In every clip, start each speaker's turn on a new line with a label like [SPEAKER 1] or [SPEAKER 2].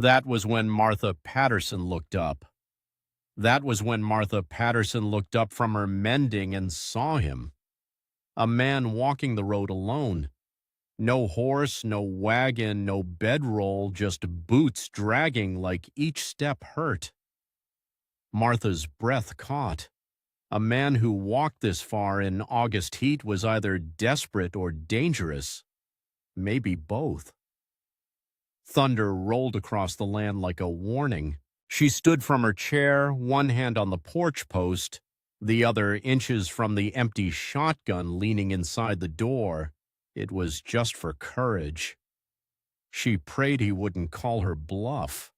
[SPEAKER 1] That was when Martha Patterson looked up. That was when Martha Patterson looked up from her mending and saw him. A man walking the road alone. No horse, no wagon, no bedroll, just boots dragging like each step hurt. Martha's breath caught. A man who walked this far in August heat was either desperate or dangerous, maybe both. Thunder rolled across the land like a warning. She stood from her chair, one hand on the porch post, the other inches from the empty shotgun leaning inside the door. It was just for courage. She prayed he wouldn't call her bluff.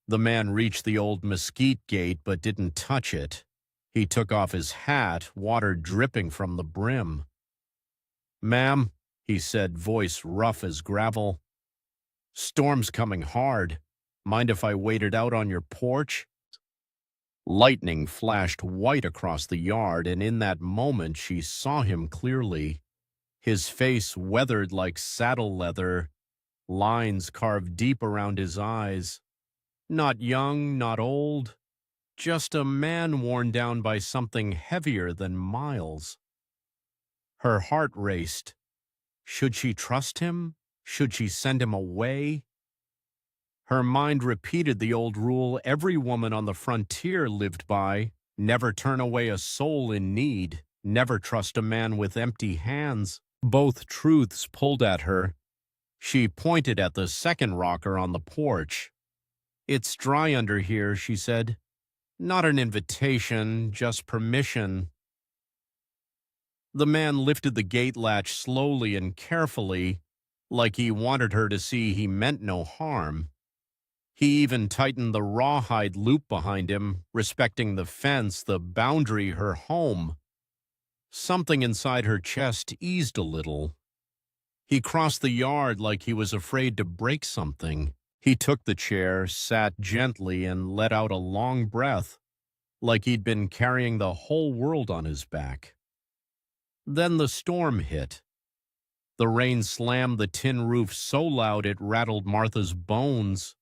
[SPEAKER 1] The man reached the old mesquite gate but didn't touch it. He took off his hat, water dripping from the brim. "Ma'am," he said, voice rough as gravel, "storm's coming hard. Mind if I wait it out on your porch?" Lightning flashed white across the yard, and in that moment she saw him clearly. His face weathered like saddle leather, lines carved deep around his eyes. Not young, not old, just a man worn down by something heavier than miles. Her heart raced. Should she trust him? Should she send him away? Her mind repeated the old rule every woman on the frontier lived by: never turn away a soul in need, never trust a man with empty hands. Both truths pulled at her. She pointed at the second rocker on the porch. "It's dry under here," she said. "Not an invitation, just permission." The man lifted the gate latch slowly and carefully, like he wanted her to see he meant no harm. He even tightened the rawhide loop behind him, respecting the fence, the boundary, her home. Something inside her chest eased a little. He crossed the yard like he was afraid to break something. He took the chair, sat gently, and let out a long breath, like he'd been carrying the whole world on his back. Then the storm hit. The rain slammed the tin roof so loud it rattled Martha's bones.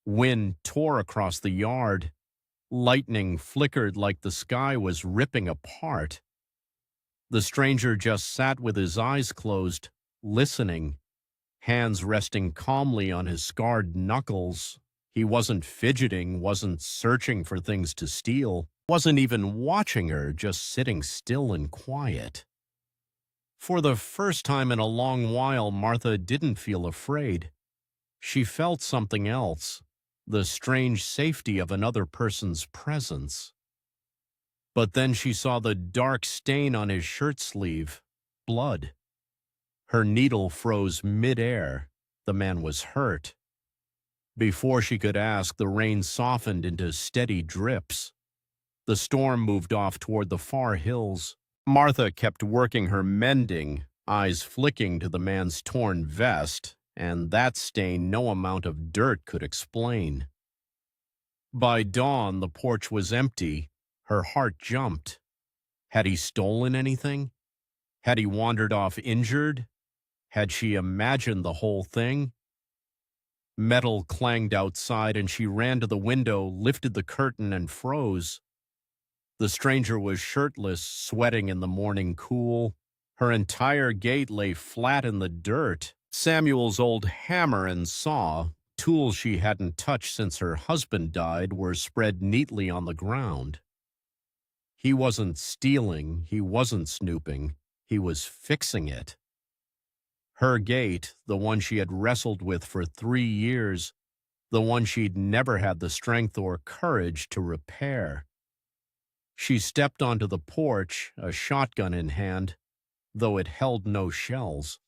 [SPEAKER 1] Wind tore across the yard. Lightning flickered like the sky was ripping apart. The stranger just sat with his eyes closed, listening, hands resting calmly on his scarred knuckles. He wasn't fidgeting, wasn't searching for things to steal, wasn't even watching her, just sitting still and quiet. For the first time in a long while, Martha didn't feel afraid. She felt something else, the strange safety of another person's presence. But then she saw the dark stain on his shirt sleeve, blood. Her needle froze mid-air. The man was hurt. Before she could ask, the rain softened into steady drips. The storm moved off toward the far hills. Martha kept working her mending, eyes flicking to the man's torn vest, and that stain no amount of dirt could explain. By dawn, the porch was empty. Her heart jumped. Had he stolen anything? Had he wandered off injured? Had she imagined the whole thing? Metal clanged outside, and she ran to the window, lifted the curtain, and froze. The stranger was shirtless, sweating in the morning cool. Her entire gate lay flat in the dirt. Samuel's old hammer and saw, tools she hadn't touched since her husband died, were spread neatly on the ground. He wasn't stealing, he wasn't snooping, he was fixing it. Her gate, the one she had wrestled with for 3 years, the one she'd never had the strength or courage to repair. She stepped onto the porch, a shotgun in hand, though it held no shells.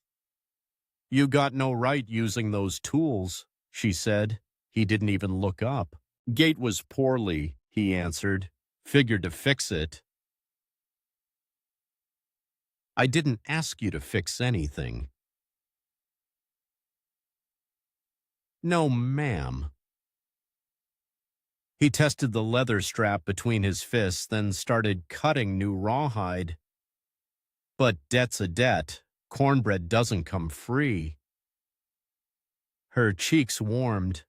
[SPEAKER 1] "You got no right using those tools," she said. He didn't even look up. "Gate was poorly," he answered. "Figured to fix it." "I didn't ask you to fix anything." "No, ma'am." He tested the leather strap between his fists, then started cutting new rawhide. "But debt's a debt. Cornbread doesn't come free." Her cheeks warmed.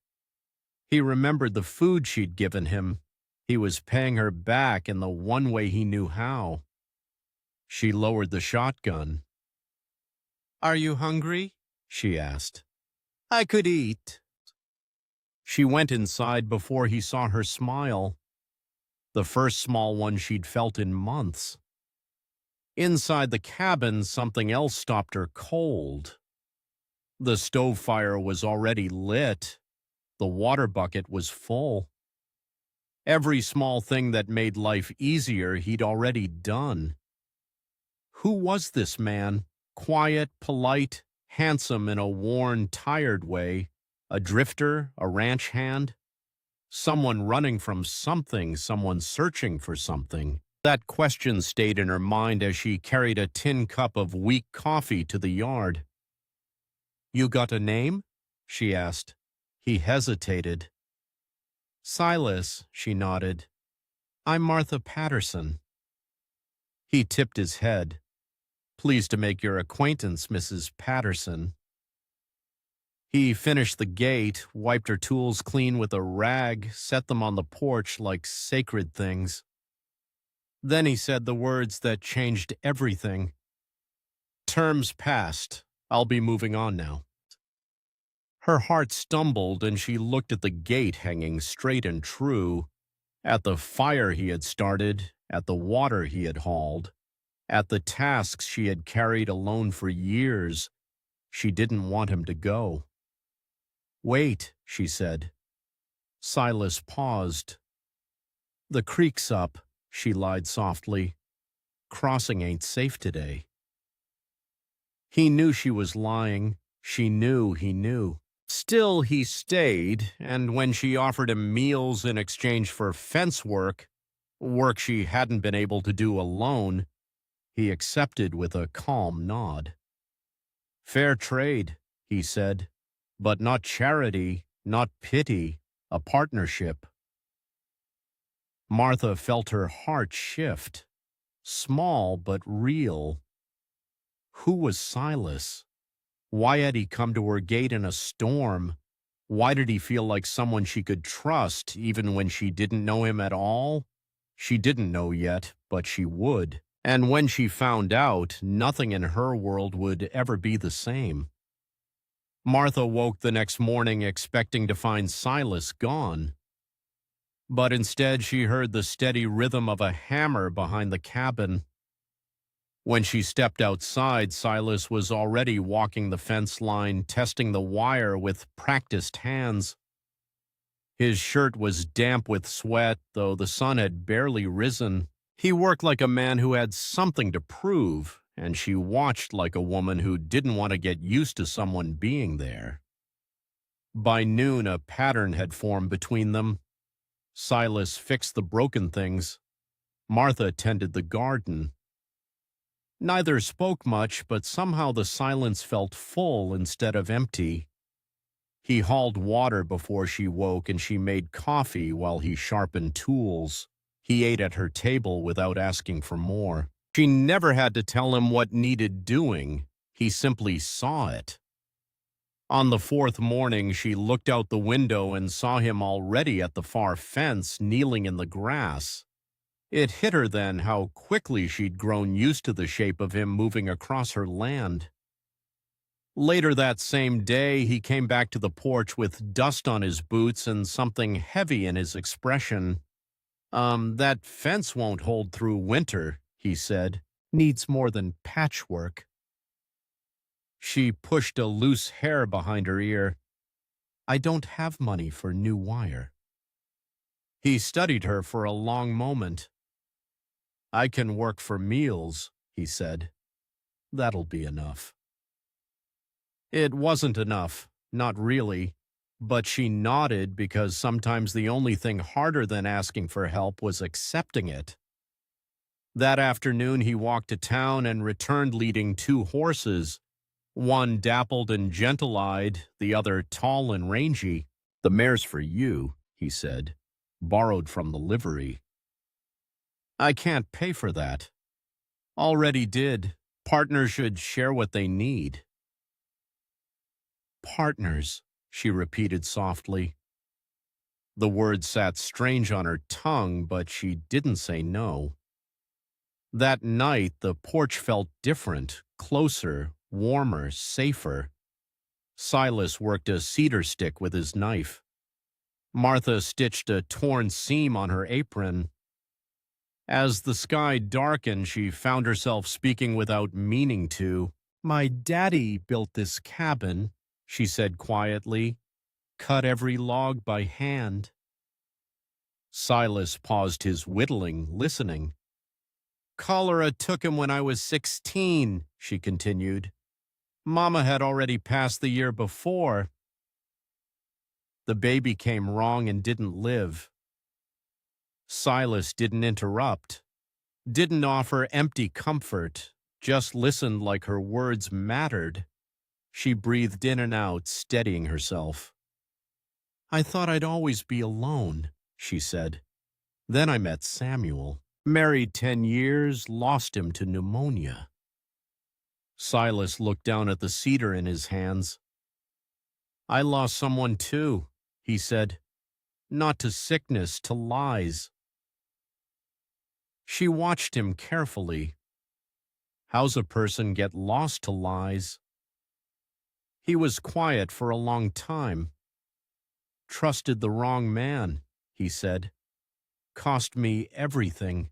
[SPEAKER 1] He remembered the food she'd given him. He was paying her back in the one way he knew how. She lowered the shotgun. "Are you hungry?" she asked. "I could eat." She went inside before he saw her smile, the first small one she'd felt in months. Inside the cabin, something else stopped her cold. The stove fire was already lit. The water bucket was full. Every small thing that made life easier he'd already done. Who was this man? Quiet, polite, handsome in a worn, tired way. A drifter, a ranch hand. Someone running from something, someone searching for something. That question stayed in her mind as she carried a tin cup of weak coffee to the yard. "You got a name?" she asked. He hesitated. "Silas," she nodded. "I'm Martha Patterson." He tipped his head. "Pleased to make your acquaintance, Mrs. Patterson." He finished the gate, wiped her tools clean with a rag, set them on the porch like sacred things. Then he said the words that changed everything. "Term's passed. I'll be moving on now." Her heart stumbled and she looked at the gate hanging straight and true, at the fire he had started, at the water he had hauled, at the tasks she had carried alone for years. She didn't want him to go. "Wait," she said. Silas paused. "The creek's up," she lied softly. "Crossing ain't safe today." He knew she was lying. She knew he knew. Still, he stayed, and when she offered him meals in exchange for fence work, work she hadn't been able to do alone, he accepted with a calm nod. "Fair trade," he said, "but not charity, not pity, a partnership." Martha felt her heart shift. Small but real. Who was Silas? Why had he come to her gate in a storm? Why did he feel like someone she could trust, even when she didn't know him at all? She didn't know yet, but she would. And when she found out, nothing in her world would ever be the same. Martha woke the next morning expecting to find Silas gone. But instead she heard the steady rhythm of a hammer behind the cabin. When she stepped outside, Silas was already walking the fence line, testing the wire with practiced hands. His shirt was damp with sweat, though the sun had barely risen. He worked like a man who had something to prove, and she watched like a woman who didn't want to get used to someone being there. By noon, a pattern had formed between them. Silas fixed the broken things. Martha tended the garden. Neither spoke much, but somehow the silence felt full instead of empty. He hauled water before she woke, and she made coffee while he sharpened tools. He ate at her table without asking for more. She never had to tell him what needed doing. He simply saw it. On the fourth morning, she looked out the window and saw him already at the far fence, kneeling in the grass. It hit her then how quickly she'd grown used to the shape of him moving across her land. Later that same day, he came back to the porch with dust on his boots and something heavy in his expression. That fence won't hold through winter," he said. "Needs more than patchwork." She pushed a loose hair behind her ear. "I don't have money for new wire." He studied her for a long moment. "I can work for meals," he said. "That'll be enough." It wasn't enough, not really, but she nodded because sometimes the only thing harder than asking for help was accepting it. That afternoon he walked to town and returned leading 2 horses, one dappled and gentle-eyed, the other tall and rangy. "The mare's for you," he said, "borrowed from the livery." "I can't pay for that." "Already did. Partners should share what they need." "Partners," she repeated softly. The words sat strange on her tongue, but she didn't say no. That night, the porch felt different, closer, warmer, safer. Silas worked a cedar stick with his knife. Martha stitched a torn seam on her apron. As the sky darkened, she found herself speaking without meaning to. "My daddy built this cabin," she said quietly, "cut every log by hand." Silas paused his whittling, listening. "Cholera took him when I was 16, she continued. Mama had already passed the year before. The baby came wrong and didn't live." Silas didn't interrupt, didn't offer empty comfort, just listened like her words mattered. She breathed in and out, steadying herself. "I thought I'd always be alone," she said. "Then I met Samuel. Married 10 years, lost him to pneumonia." Silas looked down at the cedar in his hands. "I lost someone too," he said. "Not to sickness, to lies." She watched him carefully. How's a person get lost to lies? He was quiet for a long time. "Trusted the wrong man," he said. "Cost me everything."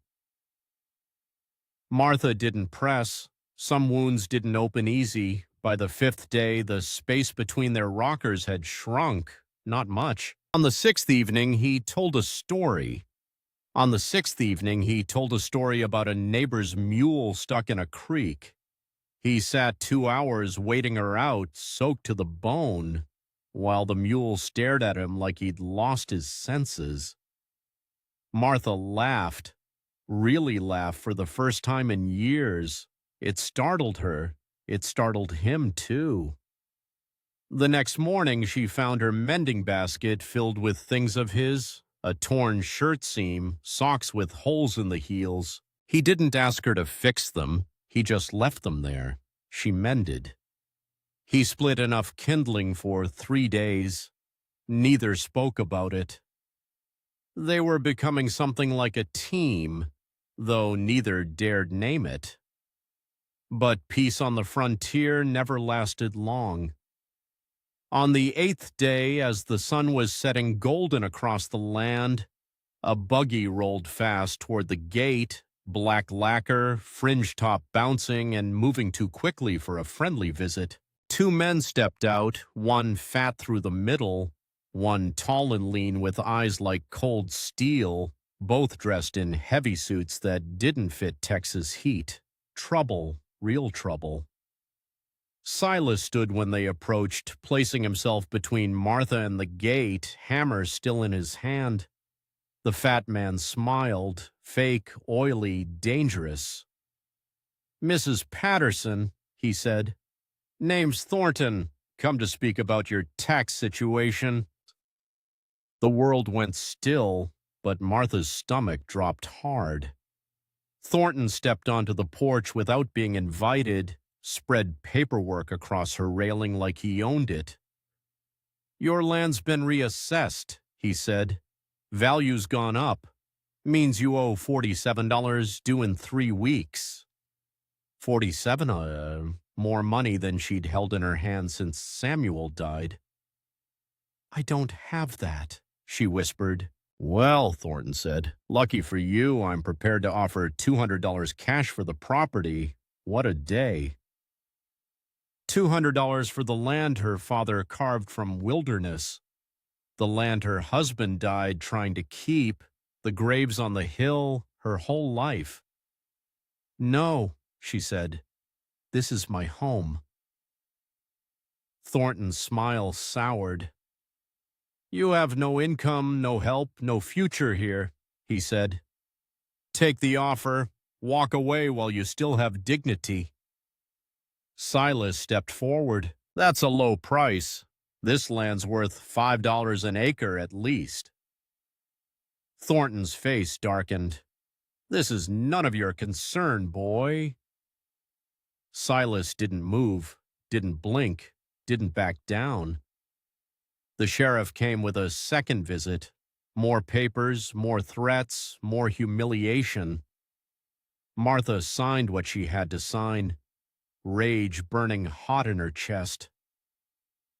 [SPEAKER 1] Martha didn't press. Some wounds didn't open easy. By the 5th day, the space between their rockers had shrunk, not much. On the 6th evening, he told a story. About a neighbor's mule stuck in a creek. He sat 2 hours waiting her out, soaked to the bone, while the mule stared at him like he'd lost his senses. Martha laughed, really laughed for the first time in years. It startled her. It startled him, too. The next morning, she found her mending basket filled with things of his, a torn shirt seam, socks with holes in the heels. He didn't ask her to fix them. He just left them there. She mended. He split enough kindling for 3 days. Neither spoke about it. They were becoming something like a team, though neither dared name it. But peace on the frontier never lasted long. On the 8th day, as the sun was setting golden across the land, a buggy rolled fast toward the gate, black lacquer, fringe top bouncing and moving too quickly for a friendly visit. 2 men stepped out, one fat through the middle, one tall and lean with eyes like cold steel, both dressed in heavy suits that didn't fit Texas heat. Trouble, real trouble. Silas stood when they approached, placing himself between Martha and the gate, hammer still in his hand. The fat man smiled, fake, oily, dangerous. "Mrs. Patterson," he said. "Name's Thornton. Come to speak about your tax situation." The world went still, but Martha's stomach dropped hard. Thornton stepped onto the porch without being invited, spread paperwork across her railing like he owned it. "Your land's been reassessed," he said. "Value's gone up. Means you owe $47 due in 3 weeks. 47, more money than she'd held in her hand since Samuel died. "I don't have that," she whispered. "Well," Thornton said, "lucky for you, I'm prepared to offer $200 cash for the property. What a day." $200 for the land her father carved from wilderness, the land her husband died trying to keep, the graves on the hill, her whole life. "No," she said, "this is my home." Thornton's smile soured. "You have no income, no help, no future here," he said. "Take the offer, walk away while you still have dignity." Silas stepped forward. "That's a low price. This land's worth $5 an acre at least." Thornton's face darkened. "This is none of your concern, boy." Silas didn't move, didn't blink, didn't back down. The sheriff came with a second visit. More papers, more threats, more humiliation. Martha signed what she had to sign, rage burning hot in her chest.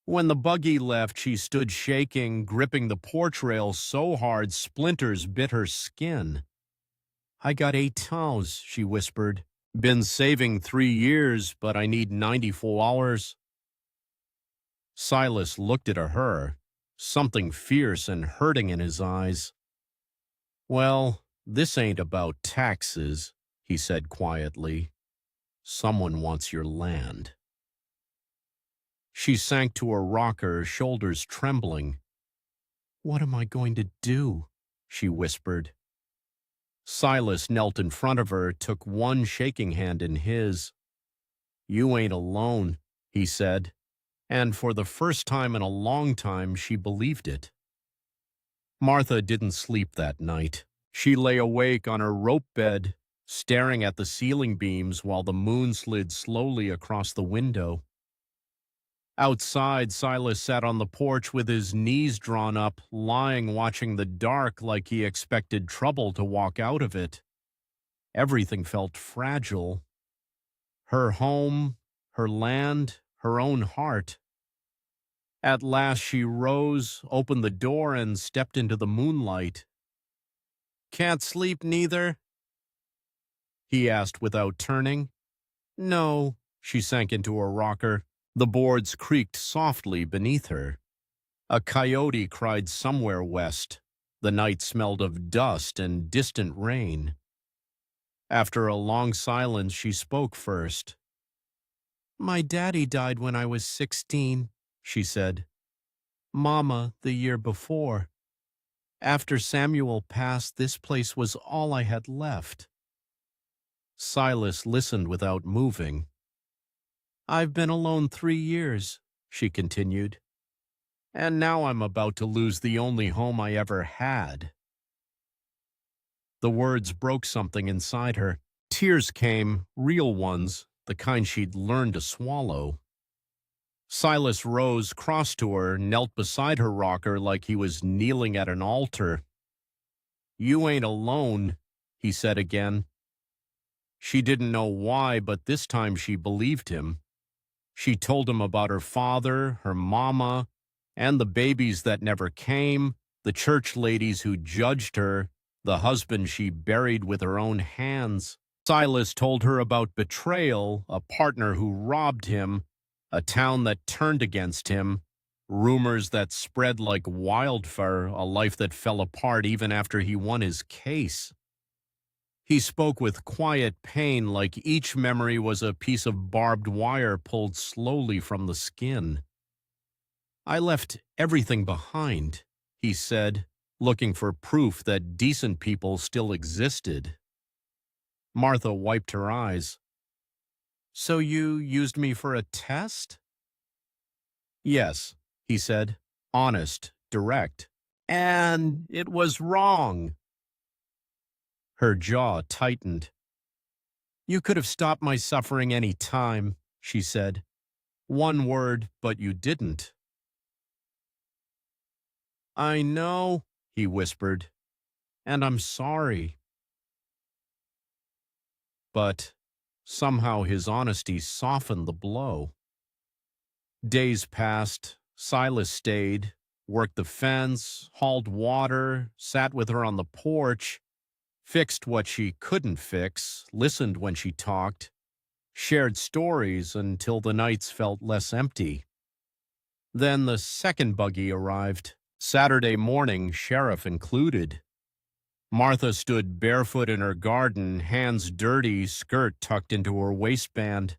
[SPEAKER 1] When the buggy left, she stood shaking, gripping the porch rail so hard splinters bit her skin. "I got 8 pounds," she whispered. "Been saving 3 years, but I need 94 hours." Silas looked at her, something fierce and hurting in his eyes. "Well, this ain't about taxes," he said quietly. "Someone wants your land." She sank to her rocker, shoulders trembling. "What am I going to do?" she whispered. Silas knelt in front of her, took one shaking hand in his. "You ain't alone," he said, and for the first time in a long time she believed it. Martha didn't sleep that night. She lay awake on her rope bed, staring at the ceiling beams while the moon slid slowly across the window. Outside, Silas sat on the porch with his knees drawn up, lying watching the dark like he expected trouble to walk out of it. Everything felt fragile. Her home, her land, her own heart. At last she rose, opened the door, and stepped into the moonlight. "Can't sleep neither?" he asked without turning. "No." She sank into her rocker. The boards creaked softly beneath her. A coyote cried somewhere west. The night smelled of dust and distant rain. After a long silence, she spoke first. "My daddy died when I was 16, she said. "Mama the year before. After Samuel passed, this place was all I had left." Silas listened without moving. "I've been alone 3 years, she continued. "And now I'm about to lose the only home I ever had." The words broke something inside her. Tears came, real ones, the kind she'd learned to swallow. Silas rose, crossed to her, knelt beside her rocker like he was kneeling at an altar. "You ain't alone," he said again. She didn't know why, but this time she believed him. She told him about her father, her mama, and the babies that never came, the church ladies who judged her, the husband she buried with her own hands. Silas told her about betrayal, a partner who robbed him, a town that turned against him, rumors that spread like wildfire, a life that fell apart even after he won his case. He spoke with quiet pain, like each memory was a piece of barbed wire pulled slowly from the skin. "I left everything behind," he said, looking for proof that decent people still existed. Martha wiped her eyes. "So you used me for a test?" "Yes," he said, honest, direct. "And it was wrong." Her jaw tightened. "You could have stopped my suffering any time," she said. "One word, but you didn't." "I know," he whispered, "and I'm sorry." But somehow his honesty softened the blow. Days passed. Silas stayed, worked the fence, hauled water, sat with her on the porch, fixed what she couldn't fix, listened when she talked, shared stories until the nights felt less empty. Then the second buggy arrived, Saturday morning, sheriff included. Martha stood barefoot in her garden, hands dirty, skirt tucked into her waistband.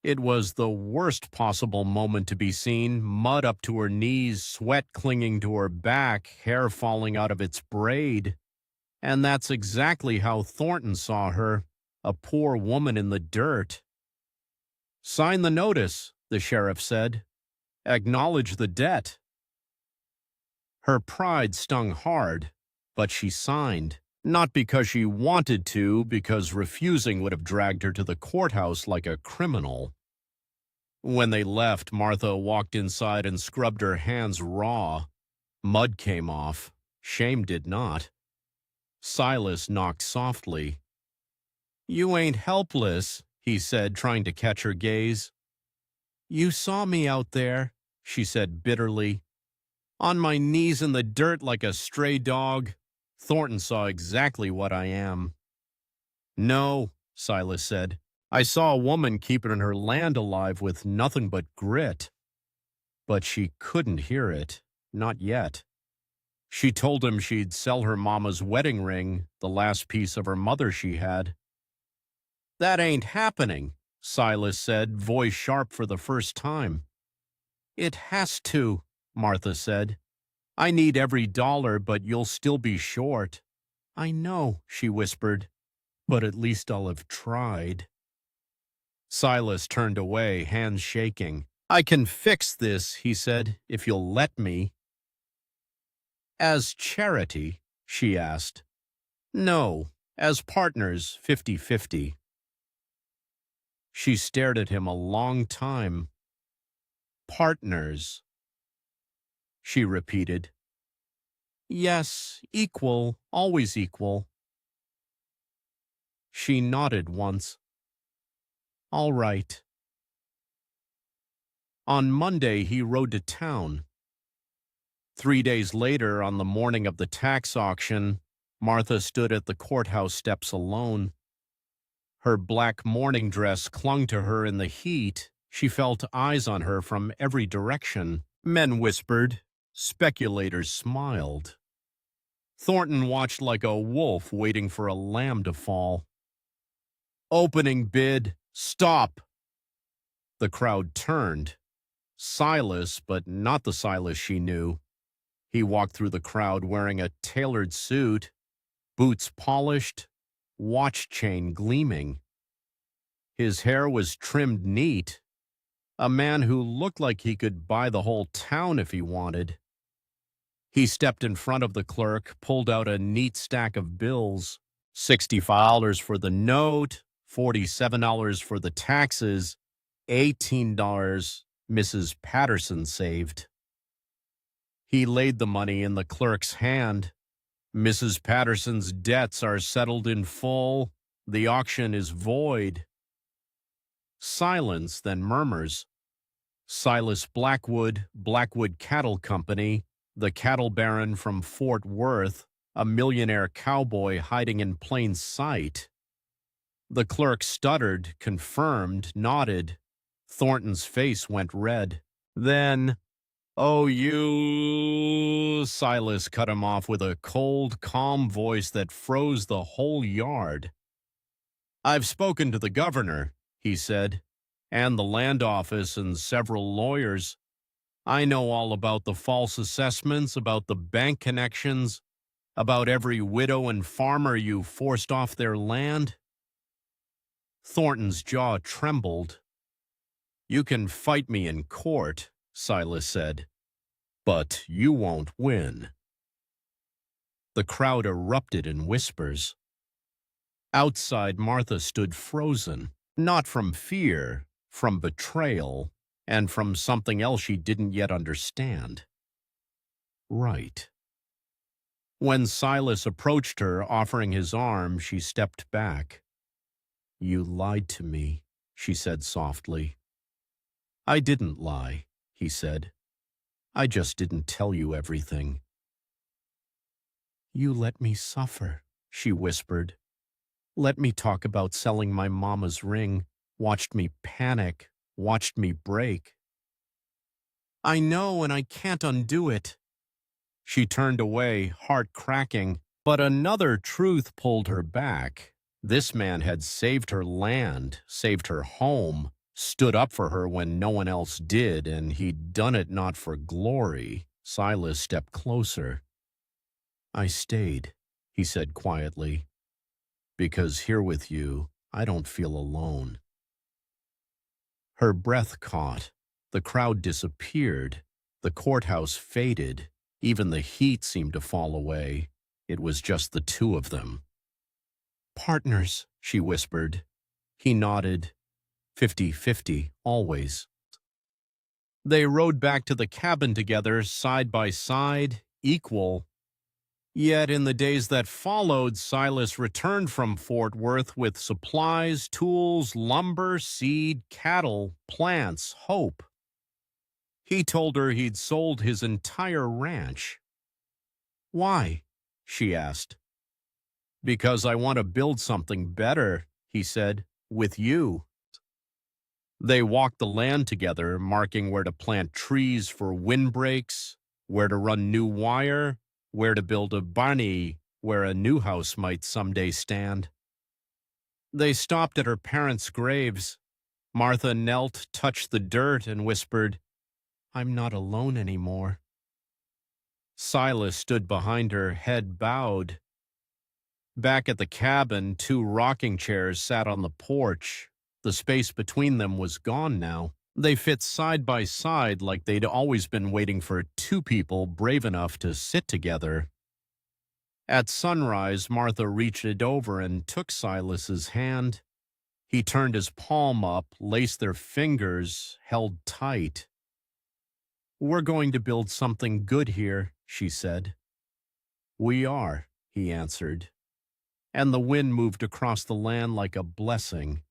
[SPEAKER 1] It was the worst possible moment to be seen, mud up to her knees, sweat clinging to her back, hair falling out of its braid. And that's exactly how Thornton saw her, a poor woman in the dirt. "Sign the notice," the sheriff said. "Acknowledge the debt." Her pride stung hard, but she signed. Not because she wanted to, because refusing would have dragged her to the courthouse like a criminal. When they left, Martha walked inside and scrubbed her hands raw. Mud came off. Shame did not. Silas knocked softly. "You ain't helpless," he said, trying to catch her gaze. "You saw me out there," she said bitterly, "on my knees in the dirt like a stray dog. Thornton saw exactly what I am." "No," Silas said. "I saw a woman keeping her land alive with nothing but grit." But she couldn't hear it. Not yet. She told him she'd sell her mama's wedding ring, the last piece of her mother she had. "That ain't happening," Silas said, voice sharp for the first time. "It has to," Martha said. "I need every dollar, but you'll still be short." "I know," she whispered, "but at least I'll have tried." Silas turned away, hands shaking. "I can fix this," he said, "if you'll let me." "As charity?" she asked. "No, as partners, 50-50. She stared at him a long time. "Partners," she repeated. "Yes, equal, always equal." She nodded once. "All right." On Monday, he rode to town. 3 days later, on the morning of the tax auction, Martha stood at the courthouse steps alone. Her black mourning dress clung to her in the heat. She felt eyes on her from every direction. Men whispered. Speculators smiled. Thornton watched like a wolf waiting for a lamb to fall. "Opening bid. Stop!" The crowd turned. Silas, but not the Silas she knew. He walked through the crowd wearing a tailored suit, boots polished, watch chain gleaming. His hair was trimmed neat. A man who looked like he could buy the whole town if he wanted. He stepped in front of the clerk, pulled out a neat stack of bills. $65 for the note, $47 for the taxes, $18 Mrs. Patterson saved. He laid the money in the clerk's hand. "Mrs. Patterson's debts are settled in full. The auction is void." Silence, then murmurs. Silas Blackwood, Blackwood Cattle Company, the cattle baron from Fort Worth, a millionaire cowboy hiding in plain sight. The clerk stuttered, confirmed, nodded. Thornton's face went red. Then, "Oh, you—" Silas cut him off with a cold, calm voice that froze the whole yard. "I've spoken to the governor," he said, "and the land office and several lawyers. I know all about the false assessments, about the bank connections, about every widow and farmer you forced off their land." Thornton's jaw trembled. "You can fight me in court," Silas said, "but you won't win." The crowd erupted in whispers. Outside, Martha stood frozen, not from fear, from betrayal, and from something else she didn't yet understand. Right. When Silas approached her, offering his arm, she stepped back. "You lied to me," she said softly. "I didn't lie," he said. "I just didn't tell you everything." "You let me suffer," she whispered. "Let me talk about selling my mama's ring, watched me panic, watched me break. I know, and I can't undo it." She turned away, heart cracking, but another truth pulled her back. This man had saved her land, saved her home, stood up for her when no one else did, and he'd done it not for glory. Silas stepped closer. "I stayed," he said quietly, "because here with you, I don't feel alone." Her breath caught. The crowd disappeared. The courthouse faded. Even the heat seemed to fall away. It was just the two of them. "Partners," she whispered. He nodded. 50-50, always. They rode back to the cabin together, side by side, equal. Yet in the days that followed, Silas returned from Fort Worth with supplies, tools, lumber, seed, cattle, plants, hope. He told her he'd sold his entire ranch. Why? She asked. Because I want to build something better, he said, with you. They walked the land together, marking where to plant trees for windbreaks, where to run new wire, where to build a barny where a new house might someday stand. They stopped at her parents' graves. Martha knelt, touched the dirt, and whispered, I'm not alone anymore. Silas stood behind her, head bowed. Back at the cabin, two rocking chairs sat on the porch. The space between them was gone now. They fit side by side like they'd always been waiting for two people brave enough to sit together. At sunrise, Martha reached over and took Silas's hand. He turned his palm up, laced their fingers, held tight. We're going to build something good here, she said. We are, he answered. And the wind moved across the land like a blessing.